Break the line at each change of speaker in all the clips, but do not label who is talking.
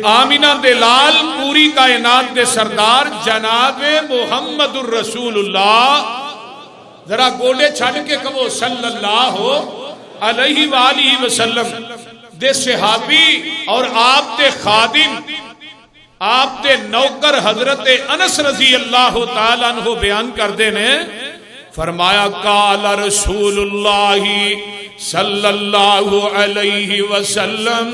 آمینہ دلال پوری کائنات دے سردار جناب محمد الرسول اللہ، ذرا گوڑے چھڑ کے کہو صلی اللہ علیہ وآلہ وسلم دے صحابی اور آپ دے خادم، آپ دے نوکر حضرت انس رضی اللہ تعالیٰ عنہ بیان کر دینے، فرمایا قال رسول اللہ صلی اللہ علیہ وسلم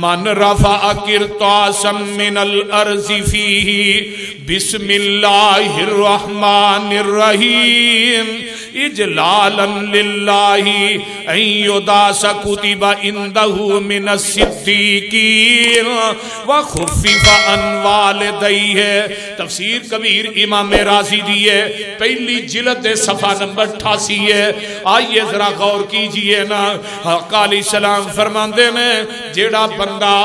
من رفع قرطاسا من الارض فیہ بسم اللہ الرحمن الرحیم اجلالا للہ ان یداس کتب عنده من الصدیقین وخفف عن والدیہ۔ تفسیر کبیر امام رازی دیئے، پہلی جلد صفحہ نمبر 88 ہے۔ آئیے ذرا غور کیجئے نا، آقا علیہ السلام فرماندے نے جیڑا بندہ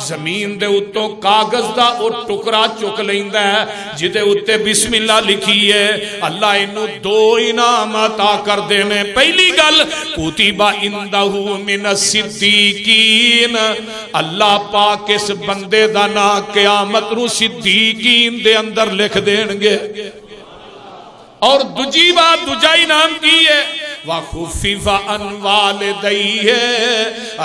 زمین دے اتوں کاغذ دا او ٹکرا چک لیندہ ہے جدے اتے بسم اللہ لکھی ہے، اللہ انہوں دو انعام عطا کر دینے۔ پہلی گل کتب عنده من الصدیقین، اللہ پاک اس بندے دا نا قیامت رو صدیقین دے اندر لکھ دیں گے۔ اور دجی بات دجائی نام کی ہے وَخُفِّفَ عَنْ وَالِدَيْهِ،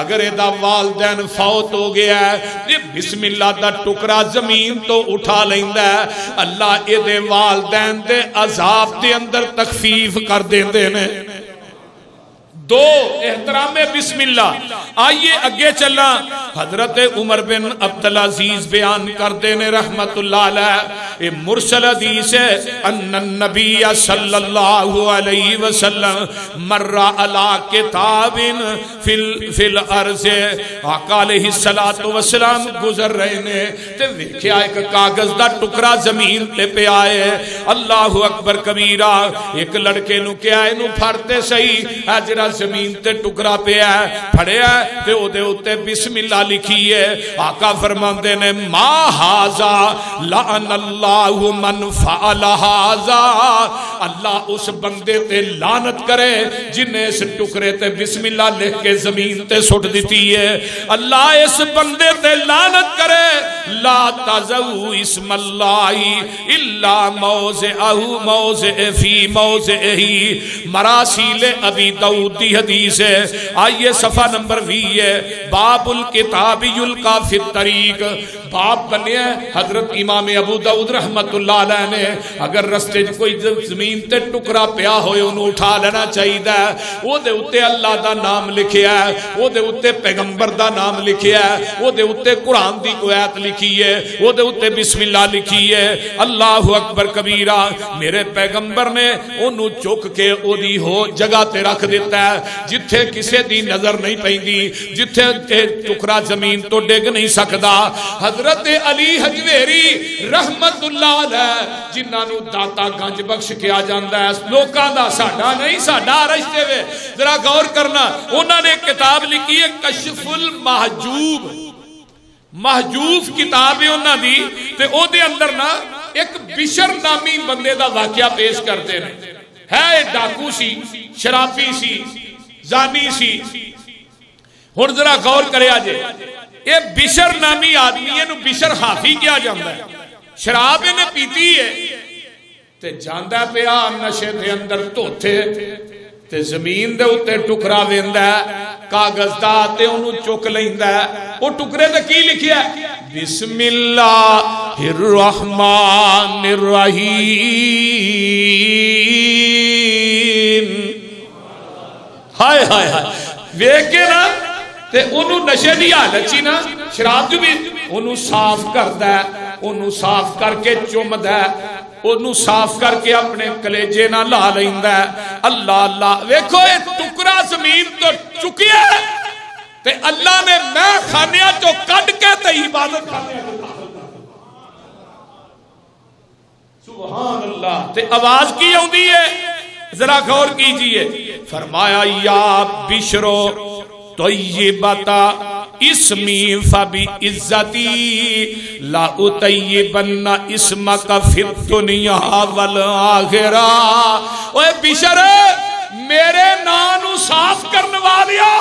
اگر ایدہ والدین فوت ہو گیا ہے بسم اللہ دا ٹکرا زمین تو اٹھا لیندہ ہے، اللہ ایدے والدین دے عذاب دے اندر تخفیف کر دیں دینے۔ دو احترام بسم اللہ۔ آئیے اگے چلا، حضرت عمر بن عبدالعزیز بیان کر دینے رحمت اللہ علیہ، مرسل حدیث ہے ان النبی صلی اللہ علیہ وسلم مر علی کتاب فی الارض، آقا علیہ السلام گزر رہے نے تے ویکھیا ایک کاغذ دا ٹکرا زمین تے پہ آئے، اللہ اکبر کبیرہ، ایک لڑکے نو کیا ہے نو پھڑتے صحیح اجرا زمین تے ٹکرا پہ ہے، پھڑے ہے تے او دے اتے بسم اللہ لکھی ہے۔ آقا فرماندے نے ما ہازا لعن اللہ من فعل ہازا، اللہ اس بندے تے لعنت کرے جنہیں اس ٹکرے تے بسم اللہ لکھ کے زمین تے سٹ دیتی ہے، اللہ اس بندے تے لعنت کرے۔ لا تذو اسم اللہ الا موضعہ موضع فی موضعہی، مراسیل ابی داؤد حدیث ہے۔ آئیے صفحہ نمبر 20 ہے، باب الکتاب یلقا فی الطریق، باب بنے حضرت امام ابو داؤد رحمت اللہ علیہ نے اگر رستے کوئی زمین تے ٹکرا پیا ہوئے انہوں اٹھا لینا چاہیے دا، وہ دے اتے اللہ دا نام لکھیا ہے، وہ دے اتے پیغمبر دا نام لکھیا ہے، وہ دے اتے قرآن دی کوئی آیت لکھی ہے، وہ دے اتے بسم اللہ لکھی ہے۔ اللہ اکبر کبیرہ، میرے پیغمبر نے انہوں چک کے او دی ہو جگہ تے رکھ دیتا ہے جتھے کسے دی نظر نہیں پہندی، جتھے ٹکرا زمین تو ڈگ نہیں سکدا۔ حضرت علی حجویری رحمت اللہ علیہ جنہاں نو داتا گنج بخش کیا جاندہ ہے، لوکاں دا ساڈا نہیں، ساڈا رشتے وے، ذرا غور کرنا، انہاں نے کتاب لکھی ہے کشف المحجوب، محجوب کتاب ہے انہاں دی، تے او دے اندر نا ایک بشر نامی بندے دا واقعہ پیش کرتے ہیں، ہے ڈاکو سی، شرابی سی، زانی سی۔ ہن ذرا غور کرے آجے، یہ بشر نامی آدمی ہے نو بشر حافی کیا جاندہ ہے، شراب نے پیتی ہے تے جاندہ پیا نشے دے اندر توتے تے زمین دے اتے ٹکرا ویندہ ہے، کاغذ دا تے انہوں چک لیندہ ہے، وہ ٹکرے دے کی لکھیا ہے بسم اللہ الرحمن الرحیم، ہائے ہائے ہائے، ویکے نا تے انہوں نشے دی حالت چی نا، شراب جو بھی انہوں صاف کردہ ہے، انہوں صاف کر کے چمدہ ہے، انہوں صاف کر کے اپنے کلیجے نہ لا لیندہ ہے۔ اللہ اللہ، ویکھو یہ ٹکرا زمین تو چکی ہے تے اللہ نے میں خانیہ تو کٹ کے تے عبادت خانیہ تو سبحان اللہ، تے آواز کی ہوں دی ہے، ذرا غور کیجئے، فرمایا یا بشرو طیبتا اسمی فبی عزتی لا اتیبن اسمک فی الدنیا والآخرہ۔ اوہ بشر میرے نانو صاف کرنے والیا،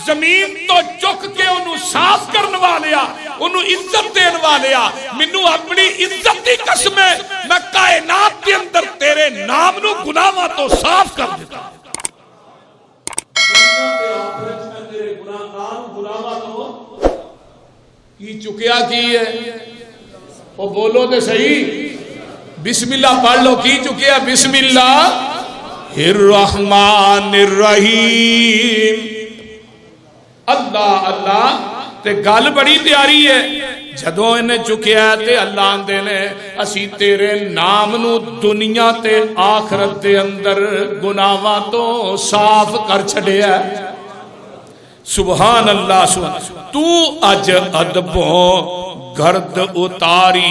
زمین تو چک کے انہوں صاف کرنے والیا، انہوں عزت دین والیا مینوں اپنی عزت دی قسم ہے میں کائنات کے اندر تیرے نام نو گناہاں تو صاف کر دیتا کی چکیا کی ہے وہ بولو دے صحیح بسم اللہ پڑھ لو کی چکیا بسم اللہ الرحمن الرحیم اللہ اللہ تے گل بڑی پیاری ہے جدوں انہیں چکیا تے اللہ آندے نے اسی تیرے نام نو دنیا تے آخرت دے اندر گناہاں تو صاف کر چھڑیا سبحان اللہ سبحان تو اج ادبوں گرد اتاری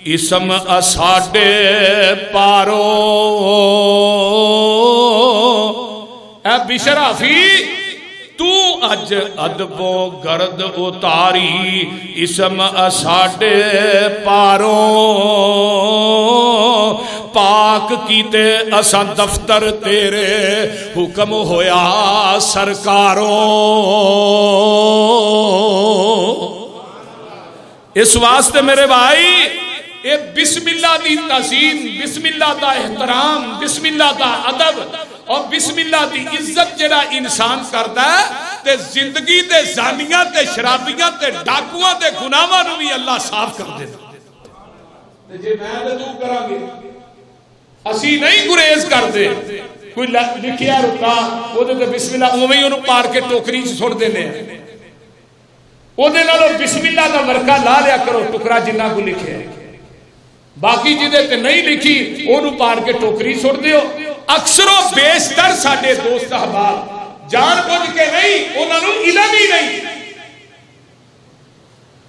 اسم اساڈے پارو اے بشرافی تو اج ادبو گرد اتاری اسم اساڈے پارو پاک کیتے اساں دفتر تیرے حکم ہویا سرکاروں اس واسطے میرے بھائی اے بسم اللہ دی تعظیم بسم اللہ دا احترام بسم اللہ دا ادب اور بسم اللہ دی عزت جڑا انسان کردا ہے تے زندگی دے زانیاں تے شرابیاں تے ڈاکواں تے گناہاں نو بھی اللہ صاف کر دیندا تے جے میں تے تو کراں گے اسی نہیں گریز کردے کوئی لکھیا رکا او تے بسم اللہ اوویں ہی اونوں پار کے ٹوکری چ سٹ دینے او دے نالوں بسم اللہ دا ورقہ لا لیا کرو ٹکڑا جنہ کو لکھے باقی جدے تے نہیں لکھی اونوں پار کے ٹوکری سٹ دیو اکثر و بیشتر ساڈے دوست احباب جان بوجھ کے نہیں انہاں نوں علم ہی نہیں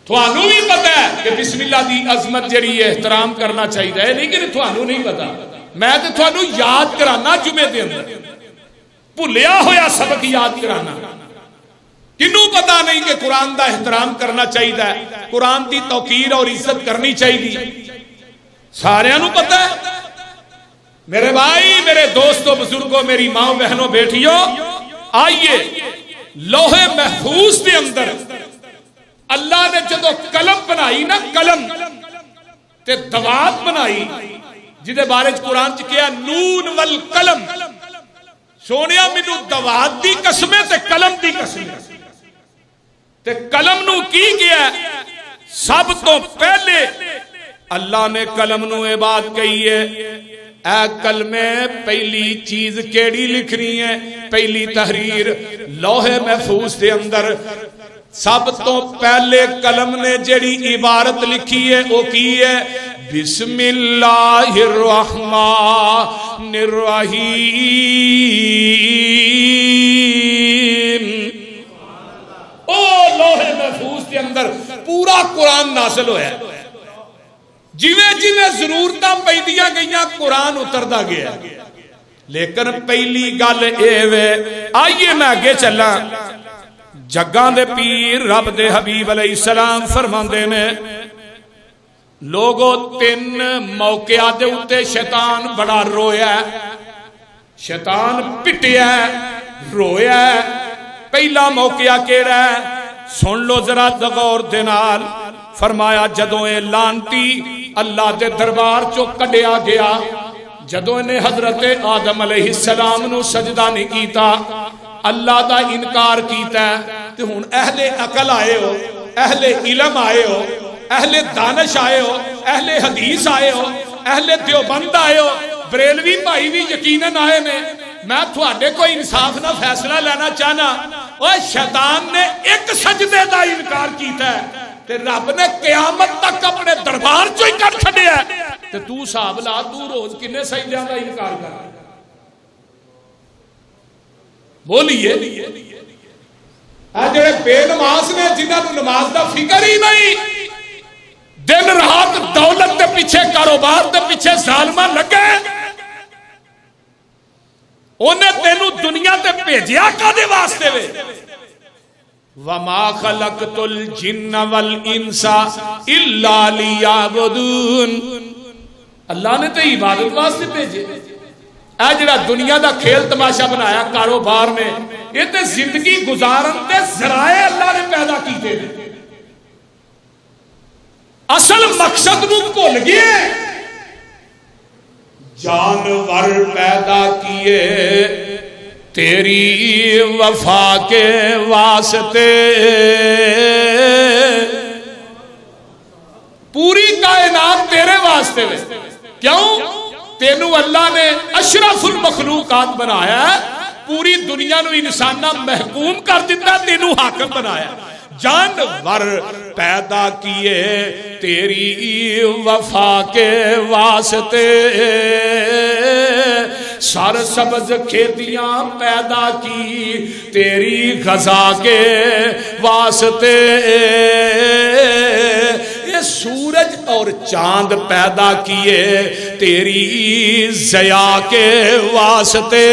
تھانوں بھی پتہ ہے کہ بسم اللہ دی عظمت جڑی ہے احترام کرنا چاہیے ہے لیکن تھانوں نہیں پتہ میں تے تھانوں یاد کرانا جمعے دے اندر بھلیا ہویا سبق یاد کرانا کنوں پتا نہیں کہ قرآن دا احترام کرنا چاہیے قرآن دی توقیر اور عزت کرنی چاہیے سارے نو پتا ہے میرے بھائی میرے دوستوں بزرگوں میری ماں بہنوں بیٹیوں آئیے لوہے محفوظ دے اندر اللہ نے جدو قلم بنائی نا قلم تے دوات بنائی جدے بارے قرآن چ کیا نون والقلم سونیا مینوں دوات دی قسم تے قلم دی قسم تے قلم نو کی گیا سب تو پہلے اللہ نے قلم نو یہ بات کہی ہے اے کلمے پہلی چیز کیڑی لکھ رہی ہے پہلی تحریر لوہے محفوظ دے اندر سب تو پہلے قلم نے جڑی عبارت لکھی ہے وہ کی ہے بسم اللہ الرحمن الرحیم او لوہے محفوظ کے اندر پورا قرآن نازل ہویا ہے جیویں جیویں ضرورتاں پیدیاں گئیاں قرآن اتردا گیا لیکن پہلی گل اے وے آئیے میں آگے چلا جگاں دے پیر رب دے حبیب علیہ السلام فرماندے نے لوگو تین موقع دے اتے شیطان بڑا رویا ہے شیطان پٹیا ہے رویا ہے پہلا موقع کیڑا ہے سن لو ذرا غور دے نال فرمایا جدوں اے لانتی اللہ دے دربار چو کڈیا گیا جدوں نے حضرت آدم علیہ السلام نو سجدہ نہیں کیتا اللہ دا انکار کیتا ہے تے ہن اہل عقل آئے ہو اہل علم آئے ہو اہل دانش آئے ہو اہل حدیث آئے ہو اہل دیوبند آئے ہو بریلوی بھائی بھی یقیناً آئے نے میں تھوڑے کوئی انصاف نہ فیصلہ لینا چاہنا اوہ شیطان نے ایک سجدے دا انکار کیتا ہے تے رب نے قیامت تک اپنے دربار چو ہی کر چھڑے ہے تے تو صاحب لا تو روز کنے سجدیاں دا انکار کر رہا ہے بولیے جڑے بے نماز نے جنہاں نو نماز دا فکر ہی نہیں دن رات دولت دے پیچھے کاروبار دے پیچھے ظالمہ لگے انہیں تینو دنیا تے بھیجیا کدے واسطے وے وَمَا خَلَقْتُ الْجِنَّ وَالْإِنسَ إِلَّا لِيَعْبُدُونَ اللہ نے تے عبادت واسطے بھیجے اے جڑا دنیا دا کھیل تماشا بنایا کاروبار میں یہ تے زندگی گزارن تے ذرائع اللہ نے پیدا کیتے ہیں اصل مقصد نو بھول گئے. جانور پیدا کیے تیری وفا کے واسطے، پوری کائنات تیرے واسطے میں. کیوں؟ تینوں اللہ نے اشرف المخلوقات بنایا ہے، پوری دنیا نو انسانہ محکوم کر دیتا، تینوں حاکم بنایا. جانور پیدا کیے تیری وفا کے واسطے، سر سبز کھیتیاں پیدا کی تیری غذا کے واسطے، یہ سورج اور چاند پیدا کیے تیری ضیا کے واسطے،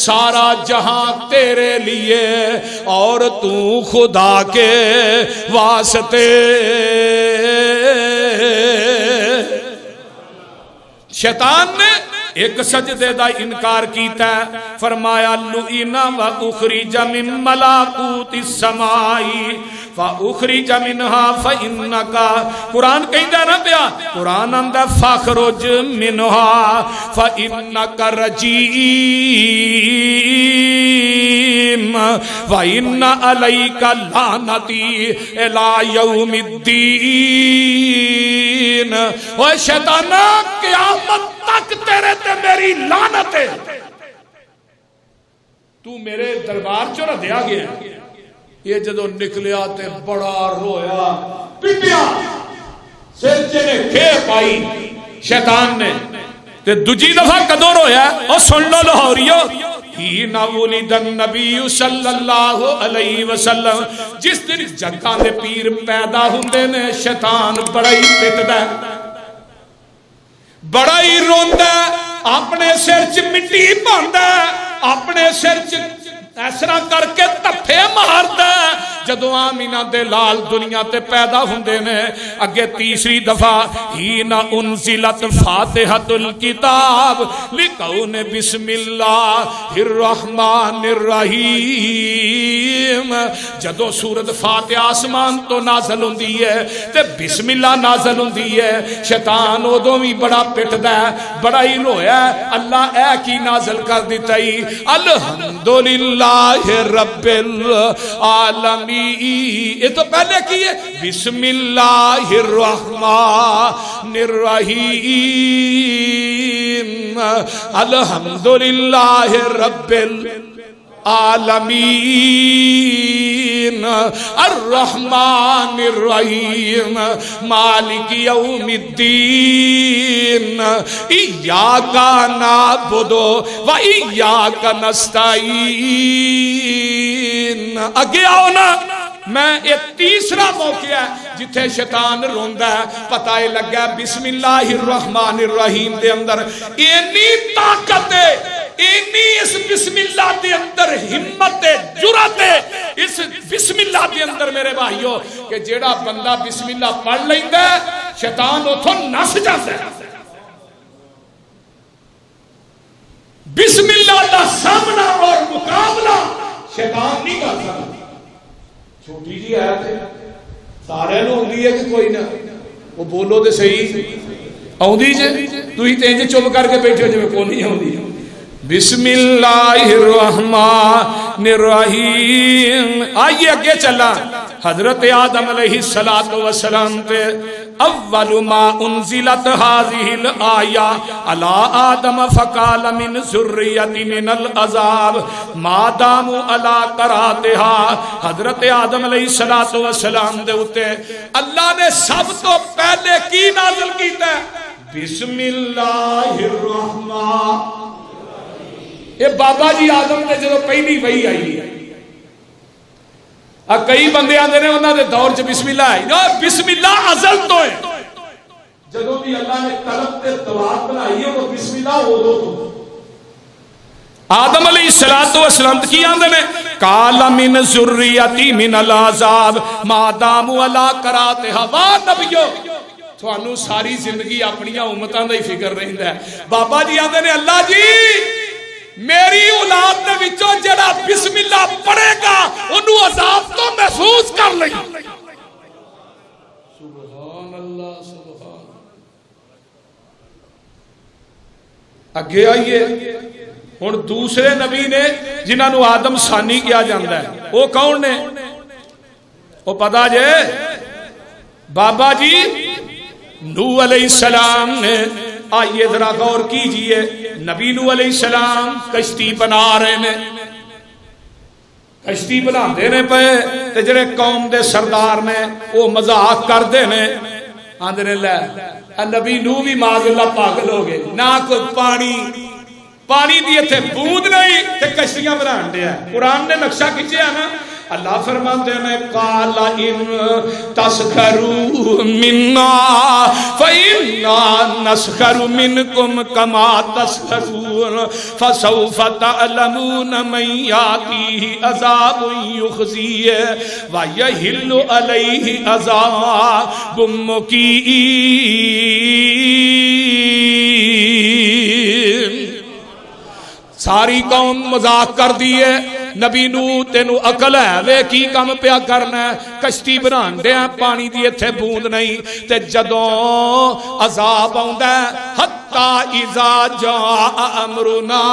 سارا جہاں تیرے لیے اور تو خدا کے واسطے. شیطان نے ایک سجدے دا انکار کیتا ہے، فرمایا لُعِنَ وَأُخْرِجَ مِن مَلَاکُوتِ السَّمَاءِ فَأُخْرِجَ مِنْهَا فَإِنَّكَ، قرآن کہندا نا پیا، قرآن اندر فَاخْرُجْ مِنْهَا فَإِنَّكَ رَجِيمٌ وَإِنَّ عَلَيْكَ لَعْنَتِي إِلَى يَوْمِ الدِّينِ. اوے شیطانہ، قیامت تک تیرے تے میری لعنت ہے. تو میرے دربار چ ردیا گیا. یہ جدو نکلیا تے بڑا رویا پٹیا، سرچے نے کھے پائی شیطان نے. تے دوجی دفعہ کدو رویا؟ او سن لو لاہوریو، ہین ولد النبی صلی اللہ علیہ وسلم، جس دن جگاں دے پیر پیدا ہوندے نے شیطان بڑا ہی پٹدا ہے، بڑا ہی روندا ہے، اپنے سر چ مٹی پاندا ہے، اپنے سر چ ایسرا کر کے تفے ماردا ہے. جدو آمینہ دے لال دنیا تے پیدا ہوندے نے، اگے تیسری دفعہ ہین انزلت فاتحۃ الکتاب لکون بسم اللہ الرحمن الرحیم. جدو سورت فاتحہ آسمان تو نازل ہوندی ہے تے بسم اللہ نازل ہوندی ہے، شیطان ادوں بھی بڑا پٹدا ہے، بڑا ہی رویا ہے. اللہ اے کی نازل کر دیتا ہی، الحمدللہ رب العالمین. یہ تو پہلے کی ہے بسم اللہ الرحمن الرحیم الحمدللہ رب العالمین الرحمن الرحیم مالک یوم الدین ایاک نعبد و ایاک نستعین. اگے آؤ نا، میں ایک تیسرا موقع ہے جتھے شیطان روندا ہے، پتہ ہی لگا بسم اللہ الرحمن الرحیم دے اندر اینی طاقت ہے، اینی اس بسم اللہ دے اندر ہمت ہے، جرات ہے اس بسم اللہ دے اندر میرے بھائیو، کہ جیڑا بندہ بسم اللہ پڑھ لیندا ہے شیطان اتھوں نس جاندا ہے. بسم اللہ دا سامنا اور مقابلہ شیطان نہیں کر سکتا. چھوٹی جی آیت ہے، سارے نو ہوندی ہے کہ کوئی نہ؟ وہ بولو تے صحیح آؤندی جے، تسی تے انج چپ کر کے بیٹھے ہو جے کوئی نہیں آؤندی. بسم اللہ الرحمن الرحیم. آئیے اگے چلا. حضرت آدم علیہ السلام تے اول ما انزلت هذه الآیہ علی آدم فقال من ذریت من العذاب ما داموا علی قراتها. حضرت آدم علیہ السلام دے اتے اللہ نے سب تو پہلے کی نازل کیتا ہے؟ بسم اللہ الرحمن. یہ بابا جی آدم نے جدو پہلی وحی آئی ہے، کئی بندے آندے نے انہاں دے دور چ بسم اللہ آئی، بسم اللہ ازل تو ہے. جدو بھی اللہ نے قلم تے توات بنائی ہے وہ بسم اللہ ہو دو تو. آدم علیہ السلام کی آندے نے قال من ذریتی من العذاب ما داموا علی قراتها. واہ نبیو، تھانوں ساری زندگی اپنی امتاں دا ہی فکر رہندا ہے. بابا جی آندے نے اللہ جی میری اولاد دے وچوں جڑا بسم اللہ پڑھے گا انہوں عذاب تو محسوس کر لیں. سبحان اللہ سبحان۔ اگے آئیے ہن دوسرے نبی نے جنہاں نو آدم ثانی کیا جاندا ہے، وہ کون نے؟ وہ پتا جے بابا جی نوح علیہ السلام نے، آئیے ذرا غور کیجئے، نبی نوح علیہ السلام کشتی بنا رہے نے، کشتی بنا دینے پہ تے جڑے قوم دے سردار نے وہ مذاق کر دینے، آندھنے لے نبی نوح بھی معاذ اللہ پاگل ہو گئے، نہ کوئی پانی دی اتھے بوند نہیں تے کشتیاں بنان دیا۔ قرآن نے نقشہ کھچیا نا، اللہ فرماتے ہیں قال ان تسخروا منا فإنا نسخر منكم كما تسخرون فسوف تعلمون من يأتيه عذاب يخزيه ويحل عليه عذاب مقيم۔ ساری قوم مذاق کر دیے، نبی نو تینو عقل ہے وے کی کم پیا کرنا ہے، کشتی بنان دیا پانی دی اتھے بوند نہیں، تے جدوں عذاب آندا ہے حتی اذا جاء امرنا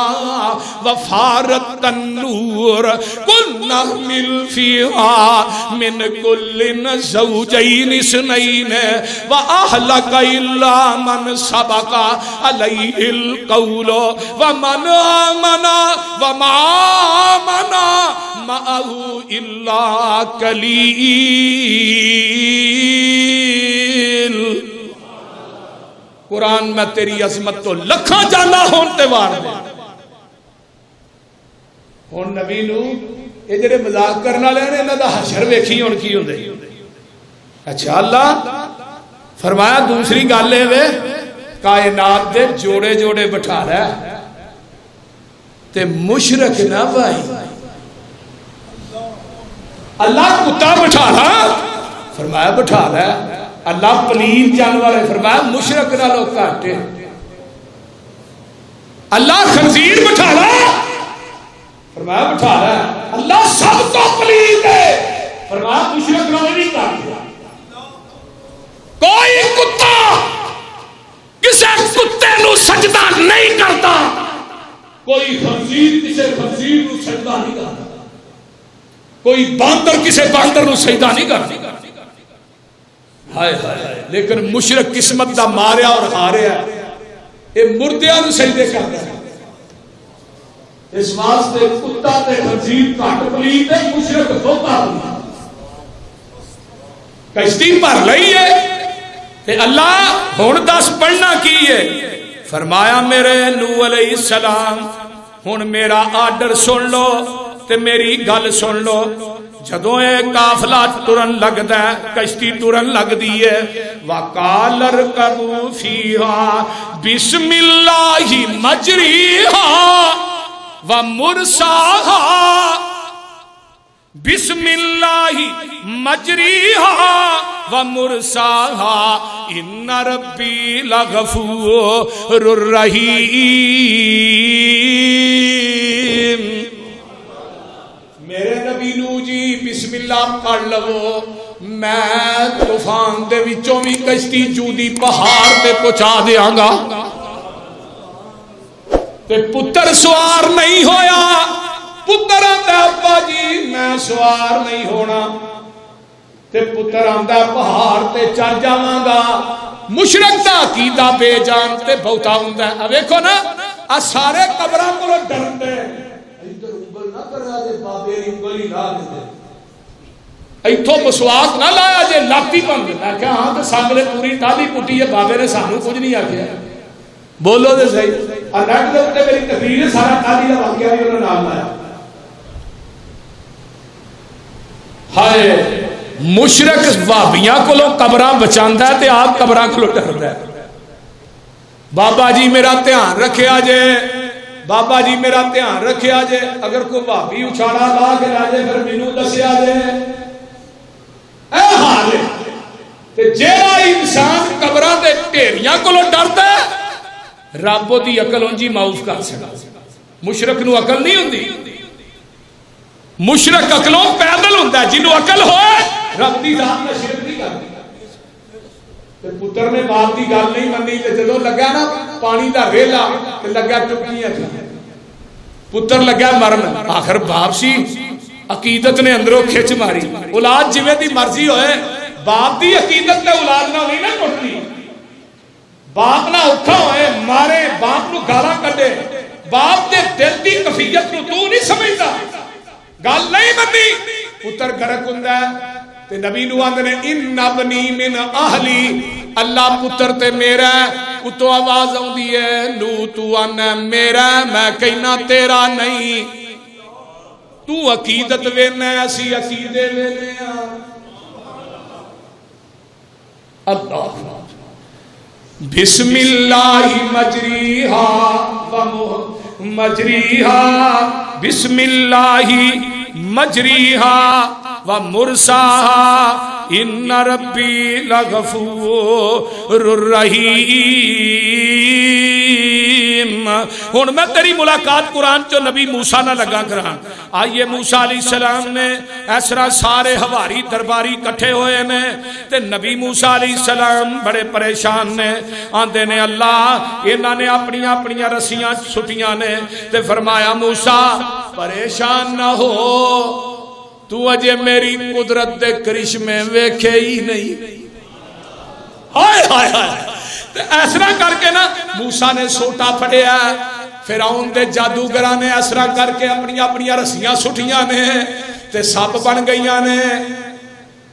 وفارت النور قل نحمل فيها من كل زوجين اثنين واهلك الا من سبق عليه القول ومن آمن وما آمن معه الا قليل۔ قرآن میں تیری عظمت تو لکھاں جانا ہون تے وار دے۔ ہون نبی نو یہ جڑے مذاق کرنا لے نے انہاں دا حشر ویکھی ہون کی ہوندے۔ اچھا اللہ فرمایا دوسری گل ہے وے کائنات دے جوڑے جوڑے بٹھا رہا ہے تے مشرک نہ بھائی، اللہ کتا بٹھا رہا فرمایا بٹھا رہا ہے، اللہ پلیل جانور ہے فرمایا مشرک نہ لوگ کاٹے، اللہ خنزیر بٹھا رہا فرمایا بٹھا رہا ہے، اللہ سب کو پلیل ہے فرمایا مشرک نہ نہیں کاٹے۔ کوئی کتا کسے کتے نو سجدہ نہیں کرتا، کوئی خنزیر کسے خنزیر نو سجدہ نہیں کرتا، کوئی باندر کسے باندر نو سجدہ نہیں کرتا۔ ہائے ہائے، لیکن مشرک قسمت دا ماریا اور ہاریا اے مردیاں نو سجدے کرتا ہے۔ اس واسطے کتا تے خنزیر گھٹ پلیت ہے، مشرک دھوکا پلیت۔ کشتی پر لئی ہے تے اللہ ہن دس پڑھنا کی ہے، فرمایا میرے نوح علیہ السلام ہن میرا آرڈر سن لو تے میری گل سن لو، جدوں اے قافلہ ٹرن لگدا ہے، کشتی ٹرن لگ دی ہے، وَقَالَ ارْكَبُوا فِيهَا بِسْمِ اللَّهِ مَجْرِيهَا وَمُرْسَاهَا، بسم اللہ مجریہا ومرساہا ان ربی لغفور الرحیم۔ میرے نبی نو جی بسم اللہ پڑھ لو، میں طوفان دے وچوں بھی کشتی جودی پہاڑ تے پہنچا دیاں گا، تے پتر سوار نہیں ہویا، پتر آندا ابا جی میں سوار نہیں ہونا، تے پتر آندا پہاڑ تے چڑھ جاواں گا۔ مشرک دا عقیدہ بے جان تے بہتا ہوندا ہے۔ ویکھو نا آ سارے قبراں کولوں ڈردے، ادھر انگل نہ کرا دے بابے دی انگل ہی لا دے، ایتھوں مسواک نہ لایا جے لاتی بن دے۔ میں کہا ہاں تے سانگلے پوری ٹالی پٹی ہے، بابے نے سانو کچھ نہیں آکھیا، بولو دے صحیح۔ اور نیٹ دے اوپر میری تقریر ہے، سارا ٹالی دا واقعہ بھی انہوں نے نام لایا۔ ہائے مشرک وہابیاں کولوں قبراں بچاندا ہے تے آپ قبراں کولوں ڈردا ہے۔ بابا جی میرا دھیان رکھیا جے، بابا جی میرا دھیان رکھیا جے، اگر کوئی وہابی اچھاڑا لا کے لا جے پھر مینوں دسیا جے۔ اے حال تے جیڑا انسان قبراں دے ڈھیریاں کولوں ڈردا ہے رب دی عقل اونجی معاف کر سکدا۔ مشرک نو عقل نہیں ہوندی، مشرک عقلوں پیدل ہوتا ہے، جنہوں عقل ہوئے رب دی ذات میں شرک نہیں کرتی۔ پتر نے باپ کی گل نہیں منی تے جدوں لگا نا پانی دا ریلا تے لگا ٹکیاں پتر لگا مرن آخر باپ سی عقیدت نے اندروں کھچ ماری اولاد جویں دی مرضی ہوئے باپ دی عقیدت تے اولاد نہ نہیں نہ ٹوٹنی باپ نہ اوکھا ہوئے مارے باپ نو گالاں کڈے باپ دے دل دی کیفیت نو تو نہیں سمجھدا گل نہیں منی پتر گرک ہوندا ہے تے نبی نو آندے نے ان ابنی من اہلی اللہ پتر تے میرا اتو آواز آوندی ہے نو تو آنا میرا میں کہنا تیرا نہیں تو عقیدت وینا اسی عقیدے وینے اللہ بسم اللہ مجریہا بسم اللہ مجریہا ومرساہا ان ربی لغفور الرحیم ہن میں تیری ملاقات قرآن چو نبی موسیٰ نہ لگا کران آئیے موسیٰ علیہ السلام نے اس طرح سارے ہواری درباری کٹھے ہوئے نے تے نبی موسیٰ علیہ السلام بڑے پریشان نے آندے نے اللہ انہاں نے اپنی رسیاں چھٹیاں نے تے فرمایا موسیٰ پریشان نہ ہو تو اجے میری قدرت دے کرشمے ویکھے ہی نہیں ہائے ہائے ہائے ایسرا کر کے نا موسیٰ نے سوٹا پھڑیا فرعون دے جادوگراں نے ایسرا کر کے اپنی رسیاں سٹیاں نے تے سپ بن گئیاں نے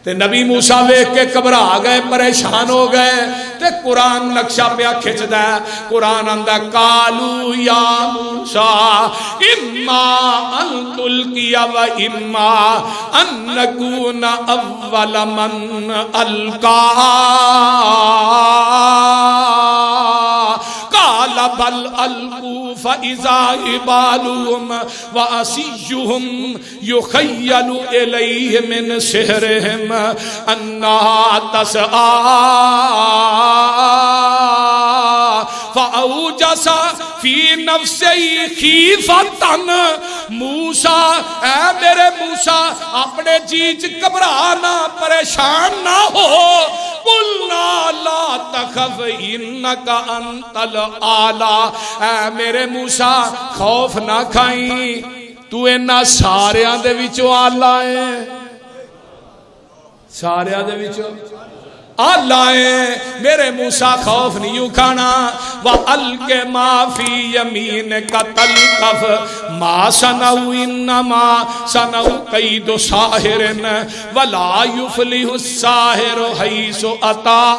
تے نبی موسیٰ ویکھ کے گھبرا گئے پریشان ہو گئے تے قرآن نقشہ پیا کھچدا ہے قرآن آندا قالو یا موسیٰ اما ان تلقی و اما ان نکون اول من القا قال بل القوا فاذا حبالهم وعصيهم يخيل اليه من سحرهم انها تسعى فاوجس فی نفسی خیفتا موسیٰ اے میرے موسیٰ اپنے جیج گھبرانا پریشان نہ ہو قلنا لا تخف انکا انت الاعلی اے میرے موسیٰ خوف نہ کھائیں تو انہا ساریاں دے وچوں آلہ ہے ساریاں دے وچوں اللہ میرے موسیٰ خوف نہیں کھانا وَأَلْقِ مَا فِي يَمِينِكَ تَلْقَفْ مَا صَنَعُوا إِنَّمَا صَنَعُوا كَيْدُ سَاحِرٍ وَلَا يُفْلِحُ السَّاحِرُ حَيْثُ أَتَىٰ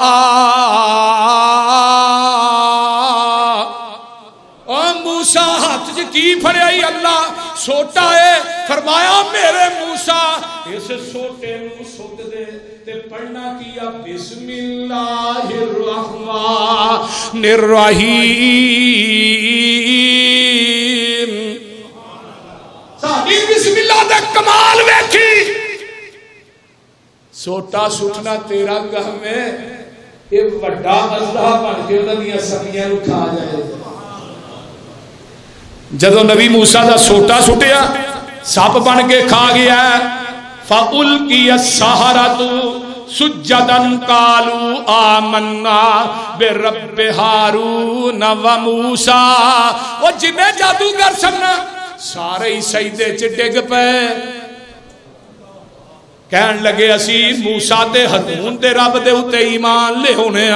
موسیٰ ہاتھ کی پھڑیائی اللہ سوٹا ہے فرمایا میرے موسیٰ اس سوٹے نو سوٹ دے تے پڑھنا کیا بسم اللہ الرحمن الرحیم ساتھی بسم اللہ دے کمال ویکھی سوٹا سٹنا تیرا گہم ہے یہ وڈا اژدہا بن کے انہاں دیاں سکیاں نو کھا جائے جدو نبی موسیٰ دا سوٹا سٹیا سپ بن کے کھا گیا فَأُلْقِيَ السَّحَرَةُ سُجَّدًا قَالُوا آمَنَّا بِرَبِّ هَارُونَ وَمُوسَىٰ وہ جنہیں جادوگر سننا سارے ہی سجدے چ ڈگ پے کہن لگے اسی موسیٰ تے ہارون دے رب دے اُتے ایمان لے ہونے